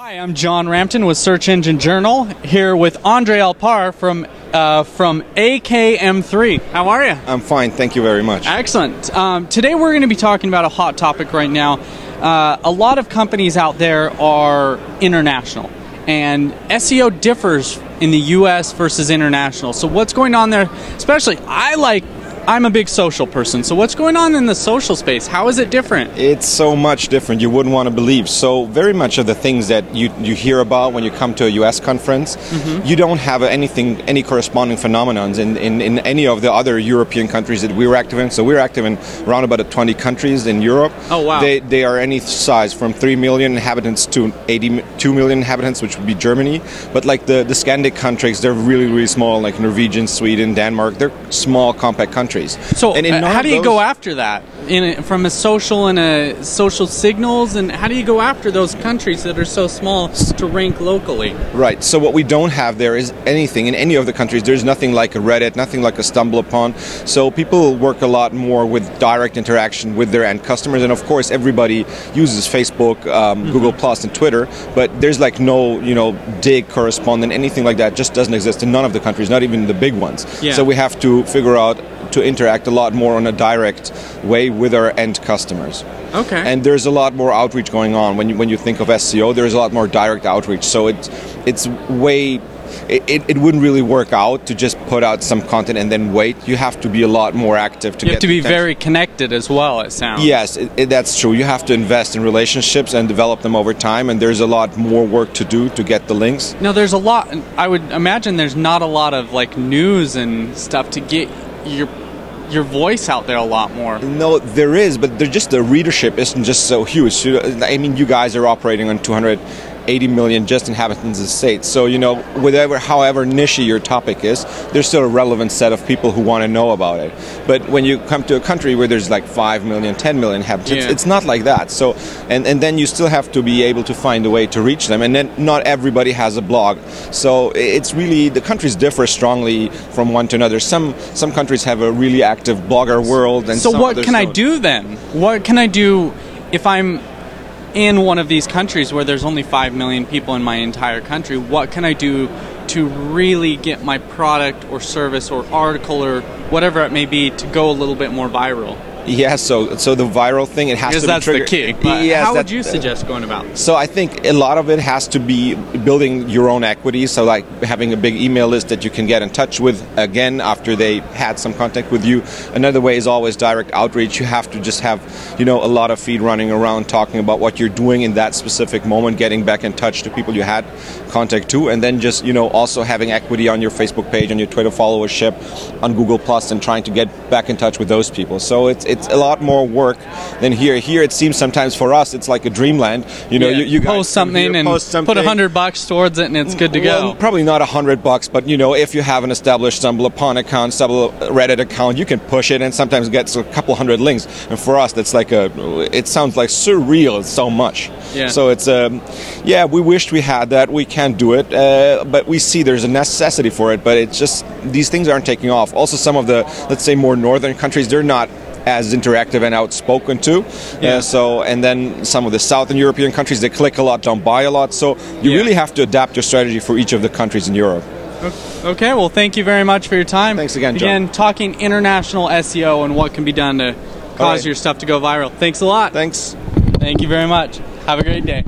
Hi, I'm John Rampton with Search Engine Journal, here with Andre Alpar from AKM3. How are you? I'm fine, thank you very much. Excellent. Today we're going to be talking about a hot topic right now. A lot of companies out there are international, and SEO differs in the US versus international. So what's going on there? Especially, I'm a big social person, so what's going on in the social space? How is it different? It's so much different, you wouldn't want to believe. So very much of the things that you hear about when you come to a US conference, you don't have any corresponding phenomenons in any of the other European countries that we're active in. So we're active in around about 20 countries in Europe. Oh wow. They are any size from 3 million inhabitants to 82 million inhabitants, which would be Germany. But like the Scandic countries, they're really, really small, like Norwegian, Sweden, Denmark. They're small, compact countries. So how do you go after that? From a social signals, and how do you go after those countries that are so small to rank locally? Right, so what we don't have there is anything in any of the countries. There's nothing like a Reddit, nothing like a Stumble Upon. So people work a lot more with direct interaction with their end customers, and of course everybody uses Facebook, Google Plus, and Twitter, but there's like no, dig correspondent, anything like that just doesn't exist in none of the countries, not even the big ones. Yeah. So we have to figure out to interact a lot more on a direct way with our end customers. Okay. And there's a lot more outreach going on. When you think of SEO, there's a lot more direct outreach. So it wouldn't really work out to just put out some content and then wait. You have to be a lot more active to get. You have to be very connected as well, it sounds. Yes, that's true. You have to invest in relationships and develop them over time, and there's a lot more work to do to get the links. Now there's a lot, I would imagine there's not a lot of like news and stuff to get your voice out there a lot more. No, there is, but the readership isn't just so huge. I mean, you guys are operating on 280 million just inhabitants of the state. So, however niche your topic is, there's still a relevant set of people who want to know about it. But when you come to a country where there's like 5 million, 10 million inhabitants, it's not like that. So, and then you still have to be able to find a way to reach them. And then not everybody has a blog. So it's really, the countries differ strongly from one to another. Some countries have a really active blogger world. And so what can I do then? What can I do if I'm in one of these countries where there's only 5 million people in my entire country? What can I do to really get my product or service or article or whatever it may be to go a little bit more viral? Yeah, so the viral thing, it has to be triggered. Because that's the key. But yes, how would you suggest going about it? So I think a lot of it has to be building your own equity. So like having a big email list that you can get in touch with again after they had some contact with you. Another way is always direct outreach. You have to just have, a lot of feed running around talking about what you're doing in that specific moment, getting back in touch to people you had contact to, and then just, also having equity on your Facebook page, on your Twitter followership, on Google Plus, and trying to get back in touch with those people. So it's a lot more work than here. Here it seems sometimes for us it's like a dreamland. You guys post something and put $100 towards it and it's good to go. Well, probably not $100, but if you have an established Stumble Upon account, Reddit account, you can push it and sometimes get a couple hundred links. And for us, that's like it sounds like surreal. It's so much. Yeah. So it's we wished we had that. We can't do it, but we see there's a necessity for it. But it's just these things aren't taking off. Also, some of the, let's say, more northern countries, they're not as interactive and outspoken too. Yeah. And then some of the Southern European countries, they click a lot, don't buy a lot. So you really have to adapt your strategy for each of the countries in Europe. Okay, well, thank you very much for your time. Thanks again, John. Again, talking international SEO and what can be done to cause your stuff to go viral. Thanks a lot. Thanks. Thank you very much. Have a great day.